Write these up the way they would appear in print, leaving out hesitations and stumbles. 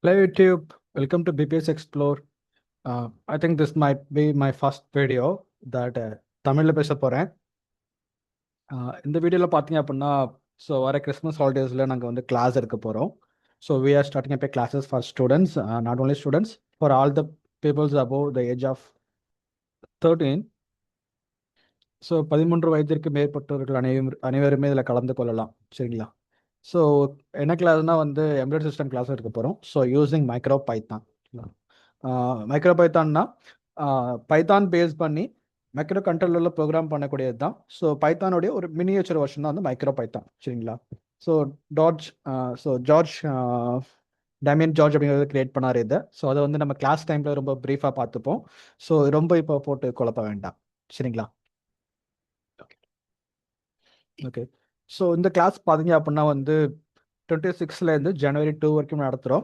Hello YouTube, welcome to BPS Explore. I think this might be my first video that தமிழில் பேச போகிறேன். இந்த வீடியோவில் பார்த்தீங்க அப்படின்னா வர கிறிஸ்மஸ் ஹாலிடேஸில் நாங்கள் வந்து கிளாஸ் எடுக்க போகிறோம். So we are starting up classes for students, not only students, for all the peoples above the age of 13. So 13 வயதிற்கு மேற்பட்டவர்கள் அனைவருமே இதில் கலந்து கொள்ளலாம். சரிங்களா? ஸோ என்ன கிளாஸ்னால் வந்து எம்ப்ராய்டரி சிஸ்டம் கிளாஸ் எடுக்க போகிறோம். So using micro Python. Micro பைத்தான்னா பைத்தான் பேஸ் பண்ணி மைக்ரோ கண்ட்ரோலரில் ப்ரோக்ராம் பண்ணக்கூடியது தான். ஸோ பைத்தானுடைய ஒரு மினியேச்சர் வெர்ஷன் தான் வந்து மைக்ரோ பைத்தான். சரிங்களா? ஸோ ஜார்ஜ் டேமியன் ஜார்ஜ் அப்படிங்கிறத கிரியேட் பண்ணார் இதை. ஸோ அதை வந்து நம்ம கிளாஸ் டைமில் ரொம்ப ப்ரீஃபாக பார்த்துப்போம். ஸோ ரொம்ப இப்போ போட்டு குழப்ப வேண்டாம். சரிங்களா? ஓகே. ஸோ இந்த கிளாஸ் பார்த்தீங்க அப்படின்னா வந்து 26லேருந்து January 2 வரைக்கும் நடத்துகிறோம்.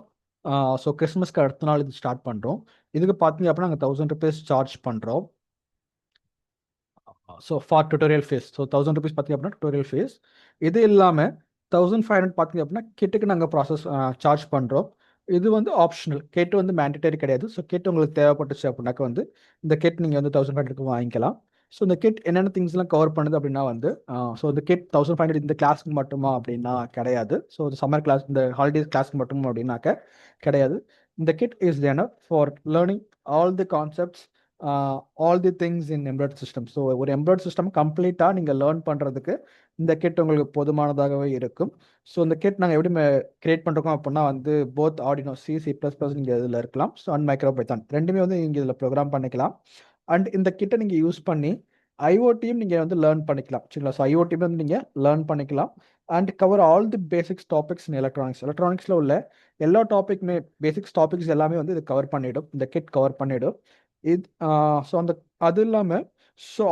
ஸோ கிறிஸ்மஸ்க்கு அடுத்த நாள் இது ஸ்டார்ட் பண்ணுறோம். இதுக்கு பார்த்தீங்க அப்படின்னா நாங்கள் ₹1000 சார்ஜ் பண்ணுறோம். So for tutorial fees. So ₹1000 பார்த்தீங்க அப்படின்னா டுட்டோரியல் ஃபீஸ். இது இல்லாமல் 1500 பார்த்தீங்க அப்படின்னா கிட்டுக்கு நாங்கள் சார்ஜ் பண்ணுறோம். இது வந்து ஆப்ஷனல். கிட் வந்து மேண்டேட்டரி கிடையாது. ஸோ கிட் உங்களுக்கு தேவைப்பட்டுச்சு அப்படின்னாக்க வந்து இந்த கிட் நீங்கள் வந்து 1500க்கு வாங்கிக்கலாம். ஸோ இந்த கிட் என்னென்ன திங்ஸ்லாம் கவர் பண்ணுது அப்படின்னா வந்து ஸோ இந்த கிட் 1500 இந்த கிளாஸ்க்கு மட்டுமா அப்படின்னா கிடையாது. ஸோ இந்த சம்மர் கிளாஸ், இந்த ஹாலிடேஸ் கிளாஸ்க்கு மட்டும் அப்படின்னாக்க கிடையாது. இந்த kid is enough for learning all the concepts, all the things in embroidery system. So ஒரு எம்ப்ராய்டரி சிஸ்டம் கம்ப்ளீட்டாக நீங்கள் லேர்ன் பண்ணுறதுக்கு இந்த கிட் உங்களுக்கு போதுமானதாகவே இருக்கும். ஸோ இந்த கிட் நாங்கள் எப்படி கிரியேட் பண்ணுறோம் அப்படின்னா வந்து போத் ஆர்டினோ C++ நீங்கள் இதில் இருக்கலாம். ஸோ அண்ட் மைக்ரோ பைத்தான் ரெண்டுமே வந்து நீங்கள் இதில் ப்ரோக்ராம் பண்ணிக்கலாம். அண்ட் இந்த கிட்டை நீங்கள் யூஸ் பண்ணி ஐஓடியும் நீங்கள் வந்து லேர்ன் பண்ணிக்கலாம். சரிங்களா? ஸோ ஐஓடியும் வந்து நீங்கள் லேர்ன் பண்ணிக்கலாம் and cover all the basics topics in எலக்ட்ரானிக்ஸில் உள்ள எல்லா டாபிக்மே, பேசிக்ஸ் டாபிக்ஸ் எல்லாமே வந்து இது கவர் பண்ணிவிடும். இந்த கிட் கவர் பண்ணிவிடும். இது ஸோ அது இல்லாமல்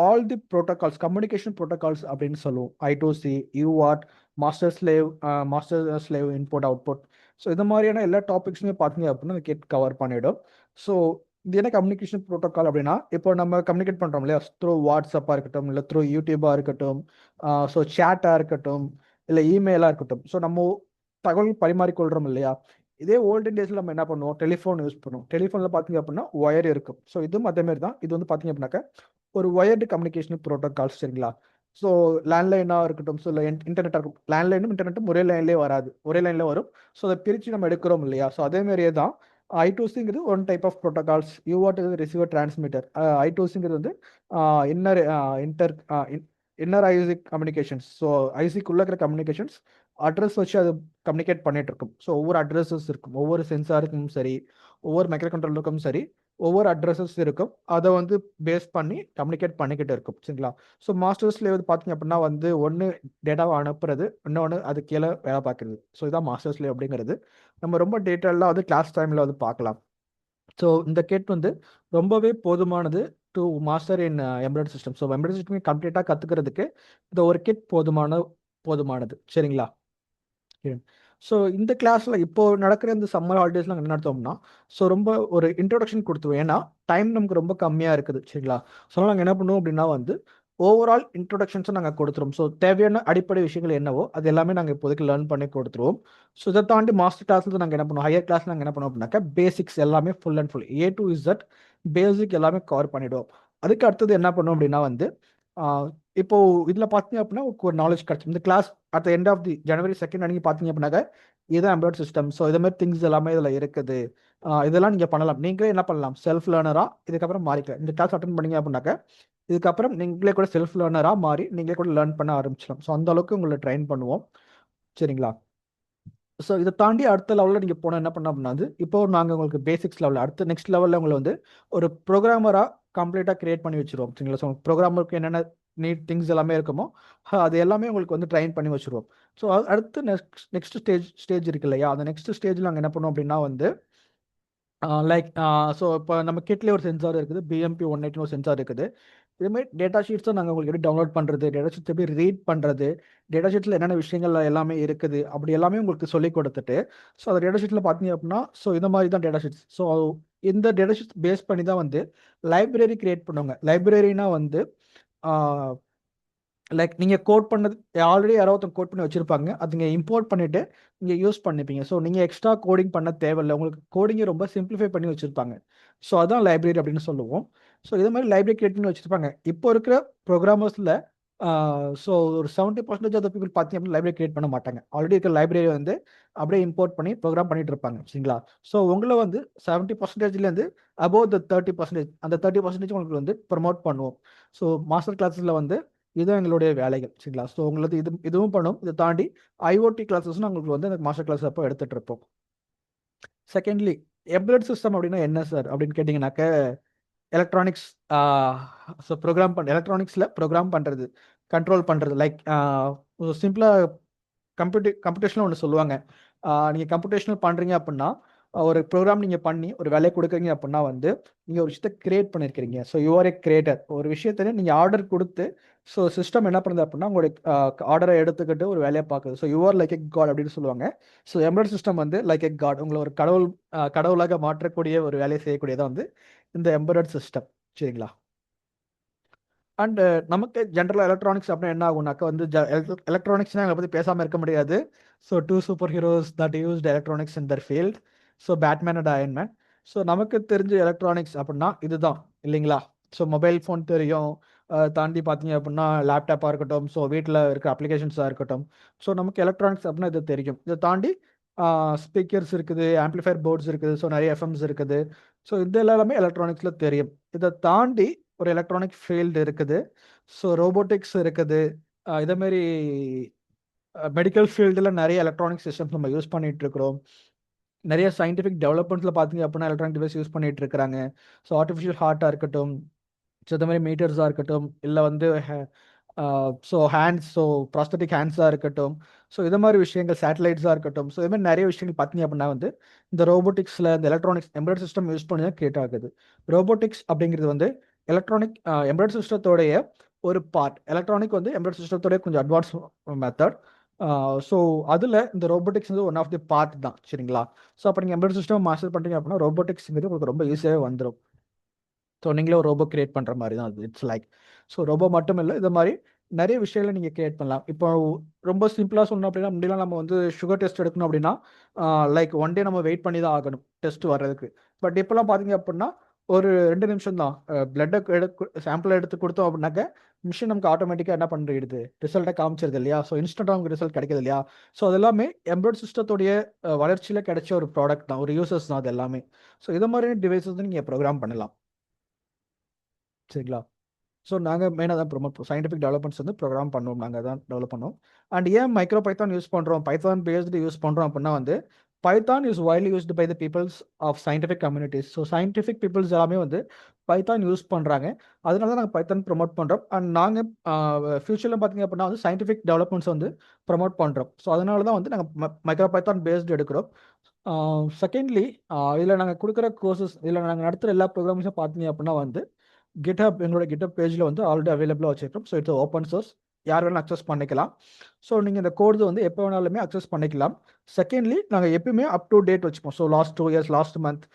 all the protocols, communication protocols அப்படின்னு சொல்லுவோம். I2C, UART, master slave input output. So இந்த மாதிரியான எல்லா டாபிக்ஸுமே பார்த்தீங்க அப்படின்னா இந்த கிட் கவர் பண்ணிவிடும். ஸோ இது என்ன கம்யூனிகேஷன் ப்ரோட்டோகால் அப்படின்னா, இப்போ நம்ம கம்யூனிகேட் பண்ணுறோம் இல்லையா, த்ரூ வாட்ஸ்அப்பாக இருக்கட்டும், இல்லை த்ரூ யூடியூபாக இருக்கட்டும், ஸோ சேட்டாக இருக்கட்டும், இல்லை இமெயிலாக இருக்கட்டும். ஸோ நம்ம தகவல் பரிமாறிக்கொள்கிறோம் இல்லையா, இதே ஓல்டன் டேஸில் நம்ம என்ன பண்ணுவோம், டெலிஃபோன் யூஸ் பண்ணுவோம். டெலிஃபோனில் பார்த்தீங்க அப்படின்னா ஒயர் இருக்கும். ஸோ இதுவும் அதேமாரி தான். இது வந்து பார்த்தீங்க அப்படின்னாக்கா ஒரு ஒயர்டு கம்யூனிகேஷன் ப்ரோட்டோகால்ஸ். சரிங்களா? ஸோ லேண்ட்லைனாக இருக்கட்டும், ஸோ இல்லை இன்டர்நெட்டாக இருக்கும். லேண்ட்லைனும் இன்டர்நெட்டும் ஒரே லைன்லேயே வராது, ஒரே லைனில் வரும். ஸோ அதை பிரித்து நம்ம எடுக்கிறோம் இல்லையா, ஸோ அதேமாரியே தான் I2Cங்கிறது one type of protocols. UART receiver transmitter. I2Cங்கிறது வந்து இன்னர் இன்டர் இன்னர் ஐசிக் கம்யூனிகேஷன்ஸ். ஸோ ஐசிக்குள்ளே இருக்கிற கம்யூனிகேஷன்ஸ் அட்ரஸ் வச்சு அது கம்யூனிகேட் பண்ணிட்டு இருக்கும். ஸோ ஒவ்வொரு அட்ரஸஸ் இருக்கும், ஒவ்வொரு சென்சாருக்கும் சரி, ஒவ்வொரு மைக்ரோ கண்ட்ரோலருக்கும் சரி, ஒவ்வொரு அட்ரஸஸ் இருக்கும். அதை வந்து பேஸ் பண்ணி கம்யூனிகேட் பண்ணிக்கிட்டு இருக்கும். சரிங்களா? ஸோ மாஸ்டர்ஸ்லேயே வந்து பார்த்தீங்க அப்படின்னா வந்து ஒன்று டேட்டாவை அனுப்புறது, இன்னொன்று அது கீழே வேலை பார்க்குறது. ஸோ இதான் மாஸ்டர்ஸ்லேயே அப்படிங்கிறது. நம்ம ரொம்ப டீட்டெயிலாக வந்து கிளாஸ் டைமில் வந்து பார்க்கலாம். ஸோ இந்த கிட் வந்து ரொம்பவே போதுமானது to master in embroidery system. So embroidery system கம்ப்ளீட்டாக கற்றுக்கிறதுக்கு இந்த ஒரு கிட் போதுமானது. சரிங்களா? ஸோ இந்த கிளாஸில் இப்போ நடக்கிற இந்த சம்மர் ஹாலிடேஸ்லாம் என்ன நடத்தோம்னா, ஸோ ரொம்ப ஒரு இன்ட்ரோடக்ஷன் கொடுத்துருவோம். ஏன்னா டைம் நமக்கு ரொம்ப கம்மியாக இருக்குது. சரிங்களா? ஸோ நாங்கள் என்ன பண்ணுவோம் அப்படின்னா வந்து ஓவரால் இன்ட்ரோடக்ஷன்ஸை நாங்கள் கொடுத்துருவோம். ஸோ தேவையான அடிப்படை விஷயங்கள் என்னவோ அது எல்லாமே நாங்கள் இப்போதைக்கு லேர்ன் பண்ணி கொடுத்துருவோம். ஸோ இதை தாண்டி மாஸ்டர் கிளாஸில் நாங்கள் என்ன பண்ணுவோம், ஹையர் கிளாஸில் நாங்கள் என்ன பண்ணுவோம் அப்படின்னாக்கா பேசிக்ஸ் எல்லாமே full and full A to Z பேசிக் எல்லாமே கவர் பண்ணிவிடுவோம். அதுக்கு அடுத்தது என்ன பண்ணுவோம் அப்படின்னா வந்து இப்போ இதில் பார்த்தீங்க அப்படின்னா ஒரு நாலேஜ் கிடச்சிடும். இந்த class at end of the January 2 அன்னைக்கு பார்த்தீங்க அப்படின்னாக்க இதுதான் எம்ப்ராய்டரி சிஸ்டம். ஸோ இதே மாதிரி திங்ஸ் எல்லாமே இதில் இருக்குது. இதெல்லாம் நீங்கள் பண்ணலாம். நீங்களே என்ன பண்ணலாம், செல்ஃப் லேர்னராக இதுக்கப்புறம் மாறிக்கலாம். இந்த கிளாஸ் அட்டன் பண்ணீங்க அப்படின்னாக்க இதுக்கப்புறம் நீங்களே கூட செல்ஃப் லேர்னராக மாறி நீங்களே கூட லேர்ன் பண்ண ஆரம்பிச்சிடலாம். ஸோ அந்த அளவுக்கு உங்களை ட்ரெயின் பண்ணுவோம். சரிங்களா? ஸோ இதை தாண்டி அடுத்த லெவலில் நீங்கள் போனால் என்ன பண்ண அப்படின்னா வந்து இப்போ நாங்கள் உங்களுக்கு பேசிக்ஸ் லெவலில் அடுத்த நெக்ஸ்ட் லெவலில் உங்களை வந்து ஒரு ப்ரோக்ராமராக கம்ப்ளீட்டாக கிரியேட் பண்ணி வச்சுருவோம். சரிங்களா? ஸோ ப்ரோக்ராமருக்கு என்னென்ன நீட் திங்ஸ் எல்லாமே இருக்குமோ அது எல்லாமே உங்களுக்கு வந்து ட்ரைன் பண்ணி வச்சுருவோம். ஸோ அடுத்து நெக்ஸ்ட் ஸ்டேஜ் இருக்கு இல்லையா, அந்த நெக்ஸ்ட் ஸ்டேஜில் நாங்கள் என்ன பண்ணுவோம் அப்படின்னா வந்து லைக் ஸோ இப்போ நம்ம கிட்லேயே ஒரு சென்சார் இருக்குது, BMP180 ஒரு சென்சார் இருக்குது. இதுமாதிரி டேட்டா ஷீட்ஸை நாங்கள் உங்களுக்கு எப்படி டவுன்லோட் பண்ணுறது, டேட்டா ஷீட்ஸ் எப்படி ரீட் பண்ணுறது, டேட்டா ஷீட்ஸில் என்னென்ன விஷயங்கள் எல்லாமே இருக்குது அப்படி எல்லாமே உங்களுக்கு சொல்லி கொடுத்துட்டு, ஸோ அந்த டேட்டா ஷீட்டில் பார்த்தீங்க அப்படின்னா ஸோ இந்த மாதிரி தான் டேட்டா ஷீட்ஸ். ஸோ இந்த டேட்டா ஷீட்ஸ் பேஸ் பண்ணி தான் வந்து லைப்ரரி கிரியேட் பண்ணுவாங்க. லைப்ரரினா வந்து லைக் நீங்கள் கோட் பண்ணது ஆல்ரெடி யாரோ ஒருத்தங்க கோட் பண்ணி வச்சுருப்பாங்க, அது நீங்கள் இம்போர்ட் பண்ணிவிட்டு நீங்கள் யூஸ் பண்ணிப்பீங்க. ஸோ நீங்கள் எக்ஸ்ட்ரா கோடிங் பண்ண தேவையில்லை, உங்களுக்கு கோடிங்கை ரொம்ப சிம்பிளிஃபை பண்ணி வச்சுருப்பாங்க. ஸோ அதான் லைப்ரரி அப்படின்னு சொல்லுவோம். ஸோ இது மாதிரி லைப்ரரி கிரியேட் பண்ணி வச்சுருப்பாங்க. இப்போ இருக்கிற ப்ரோக்ராமர்ஸில் ஸோ ஒரு 70% ஆஃப் த பீப்புள் பார்த்தீங்க அப்படின்னா லைப்ரரி கிரியேட் பண்ண மாட்டாங்க. ஆல்ரெடி இருக்கிற லைப்ரரி வந்து அப்படியே இம்போர்ட் பண்ணி ப்ரோக்ராம் பண்ணிட்டு இருப்பாங்க, சரிங்களா? ஸோ உங்களை வந்து 70%லேருந்து அபோவ் த 30%, அந்த 30% உங்களுக்கு வந்து ப்ரமோட் பண்ணுவோம். ஸோ மாஸ்டர் கிளாஸஸில் வந்து இதுதான் எங்களுடைய வேலைகள், சரிங்களா? ஸோ உங்களுக்கு இதுவும் பண்ணும். இதை தாண்டி ஐஓடி கிளாஸஸ்னு உங்களுக்கு வந்து அந்த மாஸ்டர் கிளாஸ் அப்போ எடுத்துகிட்டு இருப்போம். செகண்ட்லி, எம்பெடட் சிஸ்டம் அப்படின்னா என்ன சார் அப்படின்னு கேட்டிங்கனாக்க, எலக்ட்ரானிக்ஸ் ஸோ எலக்ட்ரானிக்ஸில் ப்ரோக்ராம் பண்ணுறது, கண்ட்ரோல் பண்ணுறது. லைக் சிம்பிளாக கம்ப்யூட்டேஷனல் ஒன்று சொல்லுவாங்க. நீங்கள் கம்ப்யூட்டேஷனல் பண்ணுறீங்க அப்படின்னா, ஒரு ப்ரோக்ராம் நீங்கள் பண்ணி ஒரு வேலையை கொடுக்குறீங்க அப்படின்னா வந்து நீங்கள் ஒரு விஷயத்தை கிரியேட் பண்ணியிருக்கிறீங்க. So you are a creator. ஒரு விஷயத்தை நீங்கள் ஆர்டர் கொடுத்து, ஸோ சிஸ்டம் என்ன பண்ணுது அப்படின்னா உங்களுடைய ஆர்டரை எடுத்துக்கிட்டு ஒரு வேலையை பார்க்குது. So you're like a god அப்படின்னு சொல்லுவாங்க. ஸோ எம்பெடட் சிஸ்டம் வந்து லைக் எ காட், உங்களை ஒரு கடவுளாக மாற்றக்கூடிய ஒரு வேலையை செய்யக்கூடியதான் வந்து இந்த எம்பெடட் சிஸ்டம், சரிங்களா? அண்டு நமக்கு ஜென்ரலாக எலக்ட்ரானிக்ஸ் அப்படின்னா என்ன ஆகும்னாக்கா வந்து எலக்ட்ரானிக்ஸ்னால் எங்களை பற்றி பேசாமல் இருக்க முடியாது. So two superheroes that used electronics in their field. So Batman and Iron Man. So நமக்கு தெரிஞ்ச எலக்ட்ரானிக்ஸ் அப்படின்னா இதுதான், இல்லைங்களா? ஸோ மொபைல் ஃபோன் தெரியும், தாண்டி பார்த்தீங்க அப்படின்னா லேப்டாப்பாக இருக்கட்டும், ஸோ வீட்டில் இருக்கிற அப்ளிகேஷன்ஸாக இருக்கட்டும். ஸோ நமக்கு எலக்ட்ரானிக்ஸ் அப்படின்னா இது தெரியும். இதை தாண்டி ஸ்பீக்கர்ஸ் இருக்குது, ஆம்ப்ளிஃபையர் போர்ட்ஸ் இருக்குது, ஸோ நிறைய எஃப்எம்ஸ் இருக்குது. ஸோ இது எல்லாமே எலக்ட்ரானிக்ஸில் தெரியும். இதை தாண்டி ஒரு எலக்ட்ரானிக் ஃபீல்டு இருக்குது. ஸோ ரோபோட்டிக்ஸ் இருக்குது. இதேமாரி மெடிக்கல் ஃபீல்டில் நிறைய எலக்ட்ரானிக் சிஸ்டம்ஸ் நம்ம யூஸ் பண்ணிட்டு இருக்கிறோம். நிறைய சயின்டிஃபிக் டெவலப்மெண்ட்ஸில் பார்த்தீங்க அப்படின்னா எலக்ட்ரானிக் டிவைஸ் யூஸ் பண்ணிட்டு இருக்கிறாங்க. ஸோ ஆர்டிஃபிஷியல் ஹார்ட்டாக இருக்கட்டும், ஸோ இந்த மாதிரி மீட்டர்ஸாக இருக்கட்டும், இல்லை வந்து ஸோ ஹேண்ட்ஸ், ஸோ ப்ராஸ்தட்டிக் ஹேண்ட்ஸாக இருக்கட்டும், ஸோ இது மாதிரி விஷயங்கள், சேட்டலைட்ஸாக இருக்கட்டும். ஸோ இது மாதிரி நிறைய விஷயங்கள் பார்த்தீங்க அப்படின்னா வந்து இந்த ரோபோட்டிக்ஸில் இந்த எலக்ட்ரானிக்ஸ் எம்பெடட் சிஸ்டம் யூஸ் பண்ணி தான் கிரியேட் ஆகுது. ரோபோட்டிக்ஸ் அப்படிங்கிறது வந்து எலக்ட்ரானிக் எம்பெடட் சிஸ்டத்தோடைய ஒரு பார்ட். எலக்ட்ரானிக் வந்து எம்பெடட் சிஸ்டத்தோடைய கொஞ்சம் அட்வான்ஸ் மெத்தட். ஸோ அதில் இந்த ரோபோட்டிக்ஸ் வந்து ஒன் ஆஃப் தி பார்ட் தான், சரிங்களா? ஸோ அப்போ நீங்கள் எம்பெடட் சிஸ்டம் மாஸ்டர் பண்ணுறீங்க அப்படின்னா ரோபோட்டிக்ஸ்ங்கிறது உங்களுக்கு ரொம்ப ஈஸியாகவே வந்துடும். ஸோ நீங்களே ஒரு ரோபோ கிரியேட் பண்ணுற மாதிரி தான் அது. இட்ஸ் லைக் ஸோ ரோபோ மட்டும் இல்லை, இது மாதிரி நிறைய விஷயங்களை நீங்கள் கிரியேட் பண்ணலாம். இப்போ ரொம்ப சிம்பிளாக சொல்லணும் அப்படின்னா, முன்னாடிலாம் நம்ம வந்து சுகர் டெஸ்ட் எடுக்கணும் அப்படின்னா லைக் ஒன் டே நம்ம வெயிட் பண்ணி தான் ஆகணும் டெஸ்ட் வர்றதுக்கு. பட் இப்போலாம் பார்த்தீங்க அப்படின்னா ஒரு 2 நிமிஷம் தான். பிளட்டை சாம்பிளை எடுத்து கொடுத்தோம் அப்படின்னாக்க மிஷின் நமக்கு ஆட்டோமேட்டிக்காக என்ன பண்ணிடுது, ரிசல்ட்டை காமிச்சிருது இல்லையா? ஸோ இன்ஸ்டன்ட்டாக நமக்கு ரிசல்ட் கிடைக்குது இல்லையா? ஸோ அது எல்லாமே எம்ப்ராய்ட் சிஸ்டத்தோடைய வளர்ச்சியில் கிடைச்ச ஒரு ப்ராடக்ட் தான், ஒரு யூசர்ஸ் தான் அது எல்லாமே. ஸோ இது மாதிரி டிவைசஸ் வந்து நீங்கள் ப்ரோக்ராம் பண்ணலாம், சரிங்களா? ஸோ நாங்கள் மெயினாக தான் ப்ரொமோட் சயின்டிஃபிக் டெவலப்மெண்ட்ஸ் வந்து ப்ரோக்ராம் பண்ணுவோம், நாங்கள் தான் டெவலப் பண்ணுவோம். அண்ட் ஏன் மைக்ரோ பைத்தான் யூஸ் பண்ணுறோம், பைத்தான் பேஸ்டு யூஸ் பண்ணுறோம் அப்படின்னா வந்து Python is widely used by the peoples of scientific communities. So scientific peoples எல்லாமே வந்து பைத்தான் யூஸ் பண்ணுறாங்க. அதனால தான் நாங்கள் பைத்தான் ப்ரொமோட் பண்ணுறோம். அண்ட் நாங்கள் ஃபியூச்சரில் பார்த்தீங்க அப்படின்னா வந்து சயின்டிஃபிக் டெவலப்மெண்ட்ஸ் வந்து ப்ரொமோட் பண்ணுறோம். ஸோ அதனால தான் வந்து நாங்கள் மைக்ரோ பைத்தான் பேஸ்டு எடுக்கிறோம். செகண்ட்லி, இதில் நாங்கள் கொடுக்குற கோர்சஸ், இதில் நாங்கள் நடத்துகிற எல்லா ப்ரோக்ராம்ஸும் பார்த்தீங்க அப்படின்னா வந்து கிட்ஹப், எங்களோட கிட்ஹப் பேஜில் வந்து ஆல்ரெடி அவைலபிளாக வச்சுருக்கோம். ஸோ இட்ஸ் ஓப்பன் சோர்ஸ், யார் வேணாலும் அக்சஸ் பண்ணிக்கலாம். ஸோ நீங்கள் இந்த கோர்ஸ் வந்து எப்போ வேணாலுமே அக்சஸ் பண்ணிக்கலாம். செகண்ட்லி, நாங்கள் எப்பயுமே அப் டு டேட் வச்சுப்போம். So last 2 years, last month,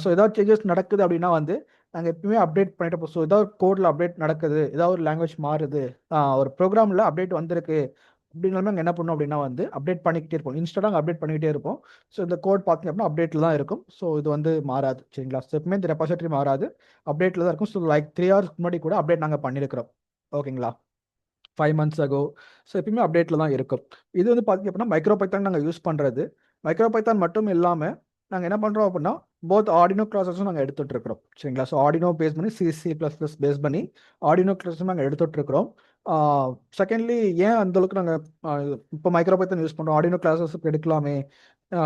so ஏதாவது சேஞ்சஸ் நடக்குது அப்படின்னா வந்து நாங்கள் எப்பயுமே அப்டேட் பண்ணிட்டு இருப்போம். ஸோ ஏதாவது கோடில் அப்டேட் நடக்குது, ஏதாவது ஒரு லாங்குவேஜ் மாறுது, ஒரு ப்ரோக்ராமில் அப்டேட் வந்திருக்கு அப்படின்னாலுமே நாங்கள் என்ன பண்ணோம் அப்படின்னா வந்து அப்டேட் பண்ணிக்கிட்டே இருப்போம். இன்ஸ்டாக அப்டேட் பண்ணிக்கிட்டே இருப்போம். ஸோ இந்த கோட் பார்த்தீங்க அப்படின்னா அப்டேட்டில் தான் இருக்கும். ஸோ இது வந்து மாறாது, சரிங்களா? எப்பவுமே இந்த ரெபாசிட்டரி மாறாது, அப்டேட்டில் தான் இருக்கும். ஸோ லைக் 3 hours முன்னாடி கூட அப்டேட் நாங்கள் பண்ணியிருக்கிறோம், ஓகேங்களா? 5 months ago. ஸோ எப்பயுமே அப்டேட்டில் தான் இருக்கும். இது வந்து பார்த்தீங்க அப்படின்னா மைக்ரோ பைத்தான் நாங்கள் யூஸ் பண்ணுறது. மைக்ரோ பைத்தான் மட்டும் இல்லாமல் நாங்கள் என்ன பண்ணுறோம் அப்படின்னா போத் ஆர்டினோ கிளாஸஸும் நாங்கள் எடுத்துகிட்டு இருக்கிறோம், சரிங்களா? ஸோ ஆர்டினோ பேஸ் பண்ணி C++ பேஸ் பண்ணி ஆர்டினோ கிளாஸும் நாங்கள் எடுத்துகிட்டு இருக்கிறோம். செகண்ட்லி, ஏன் அந்தளவுக்கு நாங்கள் இப்போ மைக்ரோ பைத்தான் யூஸ் பண்ணுறோம், ஆர்டினோ கிளாஸஸ் எடுக்கலாமே,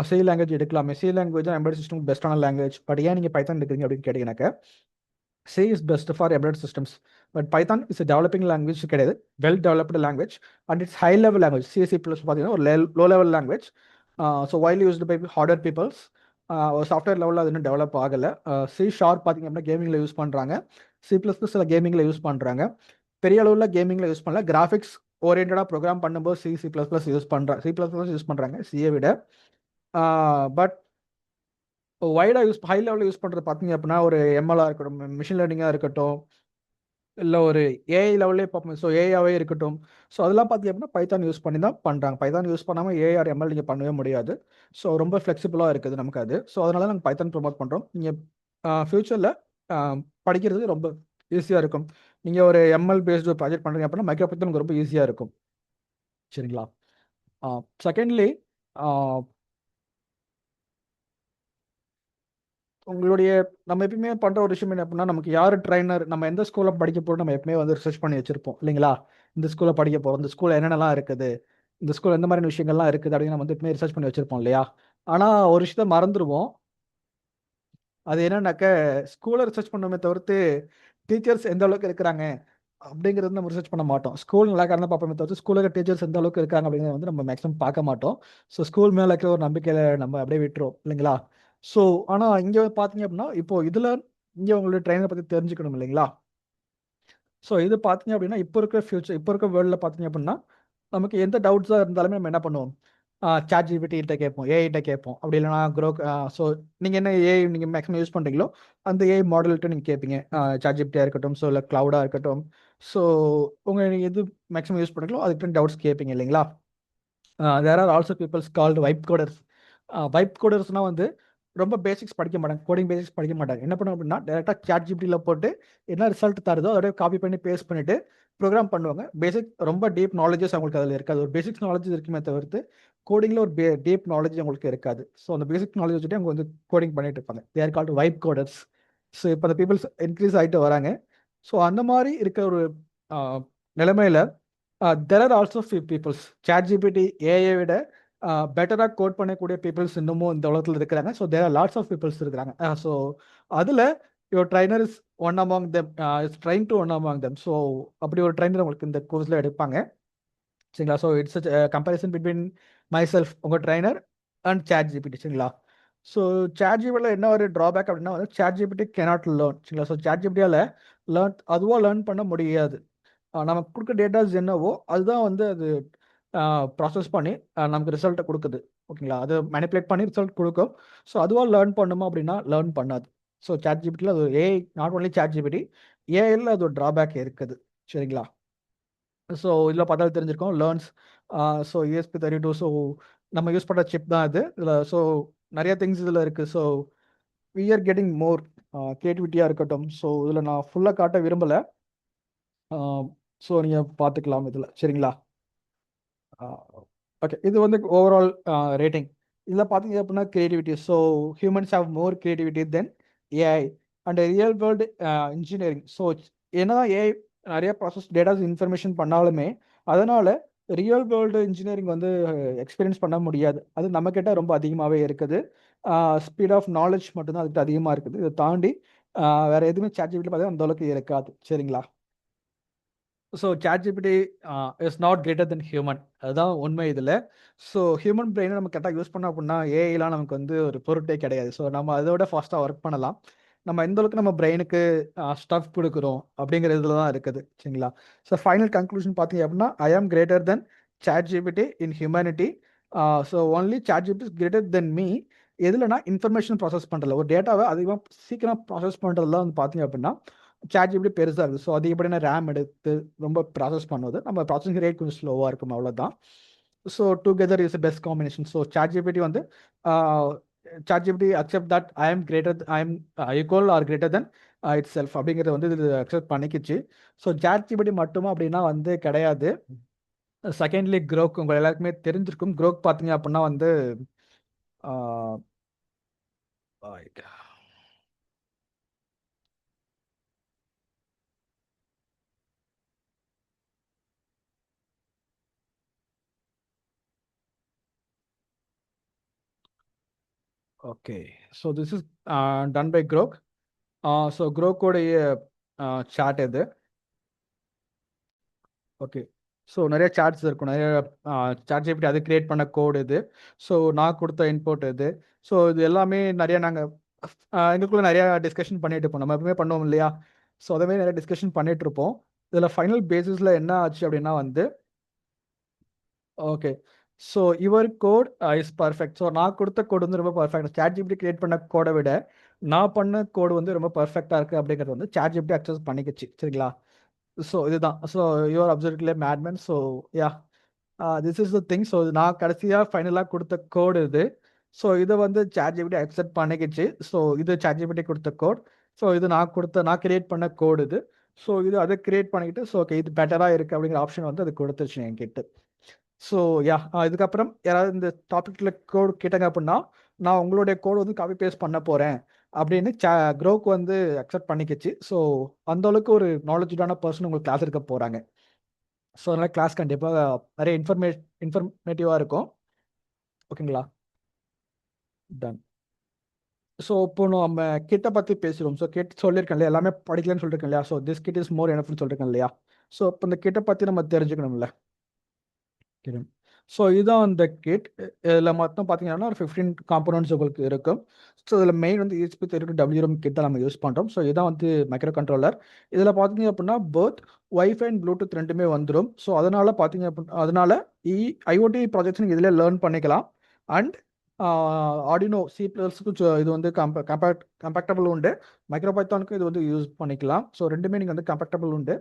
சி லாங்குவேஜ் எடுக்கலாமே, சி லாங்குவேஜ் தான் எம்பெடட் சிஸ்டம் பெஸ்ட்டான லாங்குவேஜ், பட் ஏன் நீங்கள் பைத்தான் எடுக்கிறீங்க அப்படின்னு கேட்டிங்கனாக்க C is best for embedded systems, but Python is a developing language கிடையாது, well developed language, and it's high level language. C++ பார்த்தீங்கன்னா ஒரு low level language. So widely used by hardware peoples. ஒரு software லெவலில் அது இன்னும் develop ஆகலை. C# பார்த்தீங்க அப்படின்னா கேமிங்கில் யூஸ் பண்ணுறாங்க. C++ சில கேமிங்கில் யூஸ் பண்ணுறாங்க. பெரிய அளவில் கேமிங்கில் யூஸ் பண்ணல. கிராஃபிக்ஸ் ஓரியன்டாக ப்ரோக்ராம் பண்ணும்போது C++ யூஸ் பண்ணுறாங்க, C++ யூஸ் பண்ணுறாங்க சியை விட. பட் வைடாக ஹை லெவலில் யூஸ் பண்ணுறது பார்த்தீங்க அப்படின்னா ஒரு ML இருக்கட்டும், மிஷின் லேர்னிங்காக இருக்கட்டும், இல்லை ஒரு ஏஐ லெவல்லே பார்ப்போம். ஸோ ஏஐயாவே இருக்கட்டும். ஸோ அதெல்லாம் பார்த்தீங்க அப்படின்னா பைத்தான் யூஸ் பண்ணி தான் பண்ணுறாங்க. பைத்தான் யூஸ் பண்ணாமல் ஏஆர் எம்எல் நீங்கள் பண்ணவே முடியாது. ஸோ ரொம்ப ஃப்ளெக்சிபிளாக இருக்குது நமக்கு அது. ஸோ அதனால நாங்கள் பைத்தான் ப்ரொமோட் பண்ணுறோம். நீங்கள் ஃப்யூச்சரில் படிக்கிறது ரொம்ப ஈஸியாக இருக்கும். நீங்கள் ஒரு எம்எல் பேஸ்டு ப்ராஜெக்ட் பண்ணுறீங்க அப்படின்னா மைக்ரோ பைத்தான் உங்களுக்கு ரொம்ப ஈஸியாக இருக்கும். சரிங்களா? செகண்ட்லி, உங்களுடைய நம்ம எப்பயுமே பண்ணுற ஒரு விஷயம் என்ன அப்படின்னா, நமக்கு யார் ட்ரைனர், நம்ம எந்த ஸ்கூலில் படிக்க போகிறோம், நம்ம எப்பவுமே வந்து ரிசர்ச் பண்ணி வச்சிருப்போம் இல்லைங்களா? இந்த ஸ்கூலில் படிக்க போகிறோம், இந்த ஸ்கூலில் என்னென்னலாம் இருக்குது, இந்த ஸ்கூல் எந்த மாதிரியான விஷயங்கள்லாம் இருக்குது அப்படின்னு நம்ம வந்து எப்பவுமே ரிசர்ச் பண்ணி வச்சிருப்போம் இல்லையா? ஆனால் ஒரு விஷயத்த மறந்துடுவோம். அது என்னன்னாக்க, ஸ்கூலை ரிசர்ச் பண்ணோமே தவிர்த்து டீச்சர்ஸ் எந்த அளவுக்கு இருக்கிறாங்க அப்படிங்கிறது நம்ம ரிசர்ச் பண்ண மாட்டோம். ஸ்கூல் நல்லா தான் பார்ப்போமே தவிர்த்து ஸ்கூலில் டீச்சர்ஸ் எந்த அளவுக்கு இருக்காங்க அப்படிங்கிறத வந்து நம்ம மேக்ஸிமம் பார்க்க மாட்டோம். ஸோ ஸ்கூல் மேலே இருக்கிற ஒரு நம்பிக்கையில் நம்ம அப்படியே விட்டுரும் இல்லைங்களா? ஸோ ஆனால் இங்கே பார்த்தீங்க அப்படின்னா இப்போ இதில் இங்கே உங்களுடைய ட்ரெயினை பற்றி தெரிஞ்சுக்கணும் இல்லைங்களா? ஸோ இது பார்த்தீங்க அப்படின்னா இப்போ இருக்க வேர்ல்டில் பார்த்தீங்க அப்படின்னா நமக்கு எந்த டவுட்ஸாக இருந்தாலுமே நம்ம என்ன பண்ணுவோம், சாட் ஜிபிடிகிட்ட கேட்போம், ஏஐட்ட கேட்போம். அப்படி இல்லைனா ஸோ நீங்கள் என்ன ஏஐ நீங்கள் மேக்ஸிமம் யூஸ் பண்ணுறீங்களோ அந்த ஏஐ மாடல்கிட்ட நீங்கள் கேட்பீங்க. சாட் ஜிபிடியாக இருக்கட்டும், ஸோ இல்லை க்ளவுடாக இருக்கட்டும். ஸோ நீங்கள் எது மேக்ஸிமம் யூஸ் பண்ணுறீங்களோ அதுக்கிட்ட டவுட்ஸ் கேட்பீங்க இல்லைங்களா? There are also peoples called vibe coders. Vibe கோடர்ஸ்னால் வந்து ரொம்ப பேசிக்ஸ் படிக்க மாட்டாங்க, கோடிங் பேசிக்ஸ் படிக்க மாட்டாங்க. என்ன பண்ணுவோம் அப்படின்னா டேரெக்டாக சாட் ஜிபிடியில் போட்டு என்ன ரிசல்ட் தருதோ அதோட காப்பி பண்ணி பேஸ்ட் பண்ணிவிட்டு ப்ரோக்ராம் பண்ணுவாங்க. பேசிக் ரொம்ப டீப் நாலேஜஸ் அவங்களுக்கு அதில் இருக்காது. ஒரு பேசிக்ஸ் நாலேஜ் இருக்குமே தவிர்த்து கோடிங்கில் ஒரு டீப் நாலேஜ் அவங்களுக்கு இருக்காது. ஸோ அந்த பேசிக் நாலேஜ் வச்சுட்டு அவங்க வந்து கோடிங் பண்ணிட்டு இருப்பாங்க. They are called vibe coders. So இப்போ அந்த பீப்புள்ஸ் இன்க்ரீஸ் ஆகிட்டு வராங்க. ஸோ அந்த மாதிரி இருக்க ஒரு நிலைமையில் there are also few peoples ChatGPT AI விட பெட்டராக கோட் பண்ணக்கூடிய பீப்புள்ஸ் இன்னமும் இந்த உலகத்தில் இருக்கிறாங்க. So there are lots of peoples இருக்கிறாங்க. ஸோ அதில் your trainer is one among them, is trying to one among them. So அப்படி ஒரு ட்ரைனர் உங்களுக்கு இந்த கோர்ஸில் எடுப்பாங்க. சரிங்களா? So it's comparison between myself, உங்கள் ட்ரைனர் அண்ட் சாட் ஜிபிடி. சரிங்களா? ஸோ சாட் ஜிபிடியில் என்ன ஒரு ட்ராபேக் அப்படின்னா வந்து சாட் ஜிபிடி கேனாட் லேர்ன். சரிங்களா? ஸோ சாட் ஜிபிடியால் அதுவாக லேர்ன் பண்ண முடியாது. நமக்கு கொடுக்க டேட்டாஸ் என்னவோ அதுதான் வந்து அது ப்ராசஸ் பண்ணி நமக்கு ரிசல்ட்டை கொடுக்குது. ஓகேங்களா? அது மேனிப்புலேட் பண்ணி ரிசல்ட் கொடுக்கும். ஸோ அதுவாக லேர்ன் பண்ணுமா அப்படின்னா லேர்ன் பண்ணாது. ஸோ சாட் ஜிபிடியில் அது AI, not only ChatGPT, ஏஐயில் அது ஒரு ட்ராபேக் இருக்குது. சரிங்களா? ஸோ இதில் பார்த்தாலும் தெரிஞ்சிருக்கோம் லேர்ன்ஸ். So ESP32. ஸோ நம்ம யூஸ் பண்ணுற சிப் தான் இது. இதில் ஸோ நிறைய திங்ஸ் இதில் இருக்குது. So we are getting more கிரியேட்டிவிட்டியாக இருக்கட்டும். ஸோ இதில் நான் ஃபுல்லாக காட்ட விரும்பலை. ஸோ நீங்கள் பார்த்துக்கலாம் இதில். சரிங்களா? ஓகே, இது வந்து ஓவரால் ரேட்டிங். இதில் பார்த்தீங்க அப்படின்னா creativity. So humans have more creativity then AI and real world engineering. So என்னதான் ஏஐ நிறைய ப்ராசஸ் டேட்டாஸ் இன்ஃபர்மேஷன் பண்ணாலுமே அதனால் ரியல் வேர்ல்டு இன்ஜினியரிங் வந்து எக்ஸ்பீரியன்ஸ் பண்ண முடியாது. அது நம்மக்கிட்ட ரொம்ப அதிகமாகவே இருக்குது. ஸ்பீட் ஆஃப் நாலேஜ் மட்டும்தான் அதுக்கிட்ட அதிகமாக இருக்குது. இதை தாண்டி வேறு எதுவுமே சாட் ஜிபிடி பார்த்தீங்கன்னா அந்த அளவுக்கு இருக்காது. சரிங்களா? So ChatGPT is not greater than human. அதுதான் உண்மை இதில். ஸோ ஹியூமன் பிரெயினை நம்ம கரெக்டாக யூஸ் பண்ணோம் அப்படின்னா ஏஐலாம் நமக்கு வந்து ஒரு பொருட்டே கிடையாது. ஸோ நம்ம அதோட ஃபாஸ்ட்டாக ஒர்க் பண்ணலாம். நம்ம எந்த அளவுக்கு நம்ம பிரெயினுக்கு ஸ்டஃப் கொடுக்குறோம் அப்படிங்கிற இதில் தான் இருக்குது. சரிங்களா? ஸோ ஃபைனல் கன்க்ளூஷன் பார்த்தீங்க அப்படின்னா I am greater than ChatGPT in humanity. So only ChatGPT is greater than me. எதுலனா இன்ஃபர்மேஷன் ப்ராசஸ் பண்ணுறதுல, ஒரு டேட்டாவை அதிகமாக சீக்கிரம் ப்ராசஸ் பண்ணுறதுல வந்து பார்த்தீங்க அப்படின்னா சாட் ஜிபிடி பெருசாக இருக்குது. ஸோ அதிகப்படியான ரேம் எடுத்து ரொம்ப ப்ராசஸ் பண்ணுவது, நம்ம ப்ராசஸிங் ரேட் கொஞ்சம் ஸ்லோவாக இருக்கும், அவ்வளோதான். So together is best combination. So ChatGPT வந்து ChatGPT accept that I am equal or greater than itself அப்படிங்கிறத வந்து இது அக்செப்ட் பண்ணிக்கிச்சு. ஸோ சாட் ஜிபிடி மட்டுமா அப்படின்னா வந்து கிடையாது. செகண்ட்லி க்ரோக் உங்கள் எல்லாருக்குமே தெரிஞ்சிருக்கும். க்ரோக் பார்த்தீங்க அப்படின்னா வந்து okay. So this is done by Grok. ஸோ க்ரோக்கோடைய சார்ட் இது. ஓகே. ஸோ நிறைய சார்ட்ஸ் இருக்கும், நிறைய சாட் ஜிபிடி அது கிரியேட் பண்ண கோடு இது. ஸோ நான் கொடுத்த இன்புட் இது. ஸோ இது எல்லாமே நிறைய நாங்கள் எங்களுக்குள்ள நிறையா டிஸ்கஷன் பண்ணிட்டு இருப்போம். நம்ம எப்பவுமே பண்ணுவோம் இல்லையா? ஸோ அதேமாதிரி நிறைய டிஸ்கஷன் பண்ணிட்டு இருப்போம். இதில் ஃபைனல் பேசிஸில் என்ன ஆச்சு அப்படின்னா வந்து okay. So your code is perfect. So நான் கொடுத்த கோடு வந்து ரொம்ப பர்ஃபெக்ட். சாட் ஜிபிடி கிரியேட் பண்ண கோடை விட நான் பண்ண கோடு வந்து ரொம்ப பர்ஃபெக்டாக இருக்குது அப்படிங்கிறது வந்து சாட் ஜிபிடி அக்சஸ் பண்ணிக்கிச்சு. சரிங்களா? ஸோ இதுதான். So you're absolutely madman. So yeah, this is the thing. So நான் கடைசியாக ஃபைனலாக கொடுத்த கோடு இது. ஸோ இதை வந்து ChatGPT அக்செப்ட் பண்ணிக்கிச்சு. ஸோ இது ChatGPT கொடுத்த கோட். ஸோ இது நான் கிரியேட் பண்ண கோடு இது. ஸோ இது அதை கிரியேட் பண்ணிக்கிட்டு, ஸோ ஓகே இது பெட்டராக இருக்குது அப்படிங்கிற ஆப்ஷன் வந்து அது கொடுத்துருச்சு என்கிட்ட. ஸோ யா, இதுக்கப்புறம் யாராவது இந்த டாபிக்ல கோட் கேட்டாங்க அப்படின்னா, நான் உங்களுடைய கோடு வந்து காப்பி பேஸ்ட் பண்ண போகிறேன் அப்படின்னு க்ரோக்கு வந்து அக்செப்ட் பண்ணிக்கிச்சு. ஸோ அந்த அளவுக்கு ஒரு நாலேஜான பர்சன் உங்களுக்கு கிளாஸ் எடுக்க போகிறாங்க. ஸோ அதனால் கிளாஸ் கண்டிப்பாக நிறைய இன்ஃபர்மேட்டிவாக இருக்கும். ஓகேங்களா? டன். ஸோ இப்போ நம்ம கிட்ட பற்றி பேசுகிறோம். ஸோ கிட் சொல்லியிருக்கேன் இல்லையா, எல்லாமே படிக்கலன்னு சொல்லியிருக்கேன் இல்லையா. So this kit is more எனஃப்னு சொல்லியிருக்கேன் இல்லையா. ஸோ இப்போ இந்த கிட்ட பற்றி நம்ம தெரிஞ்சுக்கணும்ல. கிட். ஸோ இதுதான் அந்த கிட். இதில் மொத்தம் பார்த்தீங்கன்னா ஒரு 15 காம்பனன்ட்ஸ் உங்களுக்கு இருக்கும். ஸோ இதில் மெயின் வந்து ESP32W கிட் தான் நம்ம யூஸ் பண்ணுறோம். ஸோ இதான் வந்து மைக்ரோ கண்ட்ரோலர். இதில் பார்த்தீங்க அப்படின்னா போத் வைஃபை அண்ட் ப்ளூடூத் ரெண்டுமே வந்துடும். ஸோ அதனால் பார்த்தீங்க அப்படின்னா அதனால் IoT ப்ராஜெக்ட்ஸ் நீங்கள் இதில் லேர்ன் பண்ணிக்கலாம். அண்ட் ஆர்டினோ C++க்கு இது வந்து கம்பேக்டபிள் உண்டு. மைக்ரோ பைத்தானுக்கு இது வந்து யூஸ் பண்ணிக்கலாம். ஸோ ரெண்டுமே நீங்கள் வந்து கம்பேக்டபிள் உண்டு.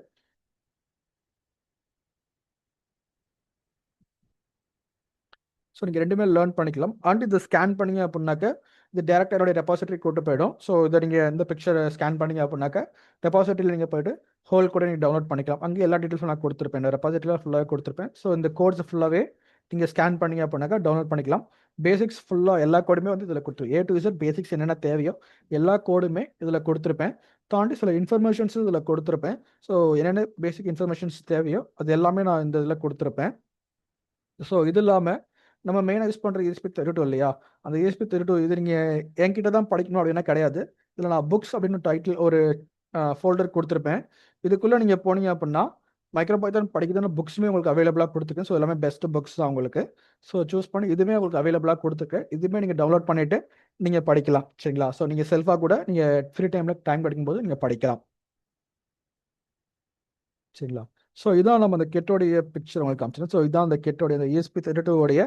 ஸோ நீங்கள் ரெண்டுமே லேர்ன் பண்ணிக்கலாம். அண்ட் இதை ஸ்கேன் பண்ணீங்க அப்படின்னாக்க இது டேரெக்டாக என்னோட ரெபாசிட்டரி கூட்டு போயிடும். ஸோ இதை நீங்கள் எந்த பிக்சரை ஸ்கேன் பண்ணீங்க அப்படின்னாக்க ரெபாசிட்டரியில் நீங்கள் போய்ட்டு ஹோல் கூட நீங்கள் டவுன்லோட் பண்ணிக்கலாம். அங்கே எல்லா டீட்டெயில்ஸும் நான் கொடுத்துருப்பேன். இந்த ரெபாசிட்டரியில் ஃபுல்லாகவே கொடுத்துருப்பேன். ஸோ இந்த கோட்ஸ் ஃபுல்லாகவே நீங்கள் ஸ்கேன் பண்ணீங்க அப்படின்னாக்கா டவுன்லோட் பண்ணிக்கலாம். பேசிக்ஸ் ஃபுல்லாக எல்லா கோடுமே வந்து இதில் கொடுத்துரு A to Z பேசிக்ஸ் என்னென்ன தேவையோ எல்லா கோடுமே இதில் கொடுத்துருப்பேன். தாண்டி சில இன்ஃபர்மேஷன்ஸும் இதில் கொடுத்துருப்பேன். ஸோ என்னென்ன பேசிக் இன்ஃபர்மேஷன்ஸ் தேவையோ அது எல்லாமே நான் இந்த இதில் கொடுத்துருப்பேன். ஸோ இது இல்லாமல் நம்ம மெயினாக யூஸ் பண்ணுற ESP32 இல்லையா, அந்த ESP32 இது நீங்கள் என்கிட்ட தான் படிக்கணும் அப்படின்னா கிடையாது. இதில் நான் புக்ஸ் அப்படின்னு டைட்டில் ஒரு ஃபோல்டர் கொடுத்துருப்பேன். இதுக்குள்ளே நீங்கள் போனீங்க அப்படின்னா மைக்ரோ பைத்தான் படிக்கிறதுன புக்ஸுமே உங்களுக்கு அவைலபிளாக கொடுத்துருக்கேன். ஸோ எல்லாமே பெஸ்ட் புக்ஸ் தான் உங்களுக்கு. ஸோ சூஸ் பண்ணி இதுவுமே உங்களுக்கு அவைலபிளாக கொடுத்துருக்கேன். இதுவுமே நீங்கள் டவுன்லோட் பண்ணிவிட்டு நீங்கள் படிக்கலாம். சரிங்களா? ஸோ நீங்கள் செல்ஃபாக கூட நீங்கள் ஃப்ரீ டைமில் டைம் கிடைக்கும்போது நீங்கள் படிக்கலாம். சரிங்களா? ஸோ இதான் நம்ம அந்த கெட்டோடைய பிக்சர் உங்களுக்கு காமிச்சிடும். ஸோ இதான் அந்த கெட்டோடைய அந்த ESP32 உடைய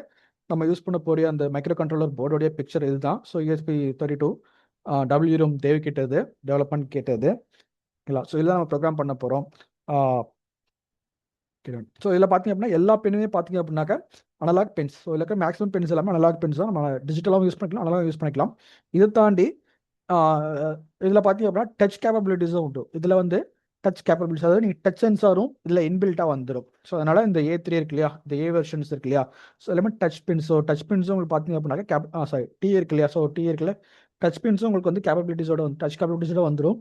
நம்ம யூஸ் பண்ண போகிற அந்த மைக்ரோ கண்ட்ரோலர் போர்டோடைய பிக்சர் இதுதான். ஸோ ESP32 WROM தேவை கிட்டது டெவலப்மெண்ட் கேட்டது. ஓகேங்களா? ஸோ இதில் நம்ம ப்ரோக்ராம் பண்ண போகிறோம். ஸோ இதில் பார்த்தீங்க அப்படின்னா எல்லா பெண்ணுமே பார்த்தீங்க அப்படின்னாக்கா அனலாக் பென்ஸ். ஸோ இதில் மேக்ஸிமம் பென்ஸ் எல்லாமே அனலாக் பென்ஸ் தான். நம்ம டிஜிட்டலாகவும் யூஸ் பண்ணிக்கலாம், அனலாகவும் யூஸ் பண்ணிக்கலாம். இதை தாண்டி இதில் பார்த்தீங்க அப்படின்னா டச் கேப்பபிலிட்டிஸும் உண்டு. இதில் வந்து டச் கேப்பபிலிட்டிஸ், அதாவது நீங்கள் டச் சென்சாரும் இதில் இன்பில்ட்டாக வந்துடும். ஸோ அதனால் இந்த A3 இருக்கு இல்லையா, இந்த A வெர்ஷன்ஸ் இருக்கு இல்லையா, ஸோ எல்லாமே டச் பின்ஸும் உங்களுக்கு பார்த்தீங்க அப்படின்னாக்கா T இருக்கு இல்லையா, ஸோ T இருக்குல்ல, டச் பின்ஸும் உங்களுக்கு வந்து கேப்பபிலிட்டிஸோட வந்து டச் கேப்பபிலிட்டிஸோட வந்துடும்.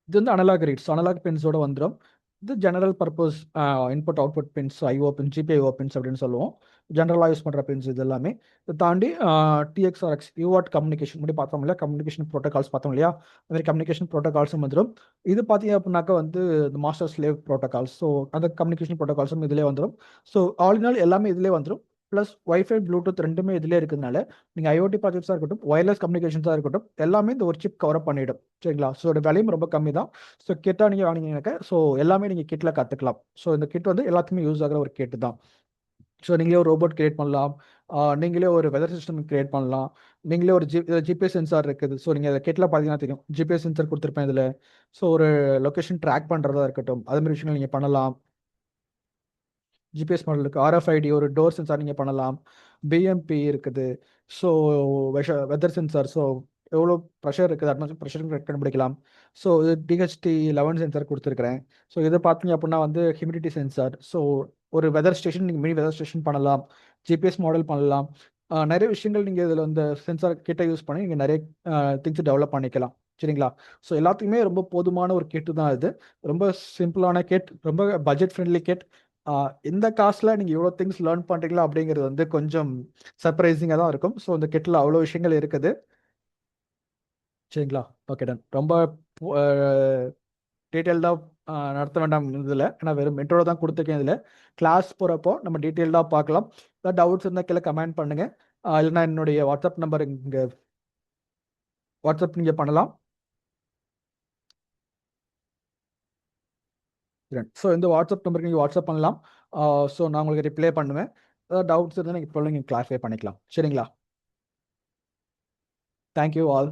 இது வந்து அனலாக் ரீட்ஸ், அனலாக் பின்ஸோட வந்துடும். இது general purpose input output pins, IO பின், GPIO பின்ஸ் அப்படின்னு சொல்லுவோம். ஜென்ரலாக யூஸ் பண்ணுற பின்ஸ் இது எல்லாமே. இதை தாண்டி TX/RX UART கம்யூனிகேஷன் முன்னாடி பார்த்தோம் இல்லையா, கம்யூனிகேஷன் ப்ரோட்டோகால்ஸ் பார்த்தோம் இல்லையா, அது மாதிரி கம்யூனிகேஷன் ப்ரோட்டோகால்ஸும் வந்துடும். இது பார்த்தீங்க அப்படின்னாக்கா வந்து இந்த மாஸ்டர் ஸ்லேவ் ப்ரோட்டோகால்ஸ். ஸோ அந்த கம்யூனிகேஷன் ப்ரோட்டோகால்ஸும் இதிலே வந்துடும். ஸோ ஆல் இன் ஆல் எல்லாமே இதிலே வந்துடும். ப்ளஸ் வைஃபை ப்ளூடூத் ரெண்டுமே இதிலே இருக்கிறதுனால நீங்கள் IoT ப்ராஜெக்ட்ஸாக இருக்கட்டும், ஒயர்லெஸ் கம்யூனிகேஷன்ஸாக இருக்கட்டும், எல்லாமே இந்த ஒரு சிப் கவர் பண்ணிவிடும். சரிங்களா? ஸோ இதோட விலையும் ரொம்ப கம்மி தான். ஸோ கிட்டாக நீங்கள் வாங்கினீங்கன்னாக்கா ஸோ எல்லாமே நீங்கள் கிட்டில் கற்றுக்கலாம். ஸோ இந்த கிட் வந்து எல்லாத்துக்குமே யூஸ் ஆகிற ஒரு கிட் தான். ஸோ நீங்களே ஒரு ரோபோட் கிரியேட் பண்ணலாம், நீங்களே ஒரு வெதர் சிஸ்டம் கிரியேட் பண்ணலாம், நீங்களே ஒரு ஜிபிஎஸ் சென்சார் இருக்குது. ஸோ நீங்கள் கிட்டில் பார்த்தீங்கன்னா தெரியும், ஜிபிஎஸ் சென்சார் கொடுத்துருப்பேன் இதில். ஸோ ஒரு லொக்கேஷன் ட்ராக் பண்ணுறதா இருக்கட்டும், அது மாதிரி விஷயங்கள் நீங்கள் பண்ணலாம். ஜிபிஎஸ் மாடல் இருக்குது, RFID ஒரு டோர் சென்சார் நீங்கள் பண்ணலாம், BMP இருக்குது. ஸோ வெதர் சென்சார், ஸோ எவ்வளோ ப்ரெஷர் இருக்குது, அட்மாஸ்பியர் ப்ரெஷர் கண்டுபிடிக்கலாம். ஸோ இது DHT11 சென்சார் கொடுத்துருக்குறேன். ஸோ இதை பார்த்தீங்க அப்படின்னா வந்து ஹியூமிடிட்டி சென்சார். ஸோ ஒரு வெதர் ஸ்டேஷன் நீங்கள் மினி வெதர் ஸ்டேஷன் பண்ணலாம், ஜிபிஎஸ் மாடல் பண்ணலாம். நிறைய விஷயங்கள் நீங்கள் இதில் இந்த சென்சார் கிட்ட யூஸ் பண்ணி நீங்கள் நிறைய திங்ஸ் டெவலப் பண்ணிக்கலாம். சரிங்களா? ஸோ எல்லாத்துக்குமே ரொம்ப போதுமான ஒரு கிட்டு தான் இது. ரொம்ப சிம்பிளான கிட், ரொம்ப பட்ஜெட் ஃப்ரெண்ட்லி கிட். இந்த காஸ்ட்டில் நீங்கள் இவ்வளோ திங்ஸ் லேர்ன் பண்ணுறீங்களா அப்படிங்கிறது வந்து கொஞ்சம் சர்ப்ரைசிங்காக தான் இருக்கும். ஸோ இந்த கிட்டில் அவ்வளோ விஷயங்கள் இருக்குது. சரிங்களா? Okay done. ரொம்ப டீட்டெயில்டாக நடத்த வேண்டாம் இதில், ஏன்னா வெறும் மெட்ரோட தான் கொடுத்துருக்கேன். இதில் கிளாஸ் போகிறப்போ நம்ம டீட்டெயில்டாக பார்க்கலாம். ஏதாவது டவுட்ஸ் இருந்தால் கீழே கமெண்ட் பண்ணுங்கள். இல்லைனா என்னுடைய வாட்ஸ்அப் நம்பர் இங்கே வாட்ஸ்அப் நீங்கள் பண்ணலாம். ஸோ இந்த வாட்ஸ்அப் நம்பருக்கு நீங்கள் வாட்ஸ்அப் பண்ணலாம். ஸோ நான் உங்களுக்கு ரிப்ளை பண்ணுவேன். ஏதாவது டவுட்ஸ் இருந்தால் நீங்கள் இப்போ நீங்கள் கிளாரிஃபை பண்ணிக்கலாம். சரிங்களா? Thank you all.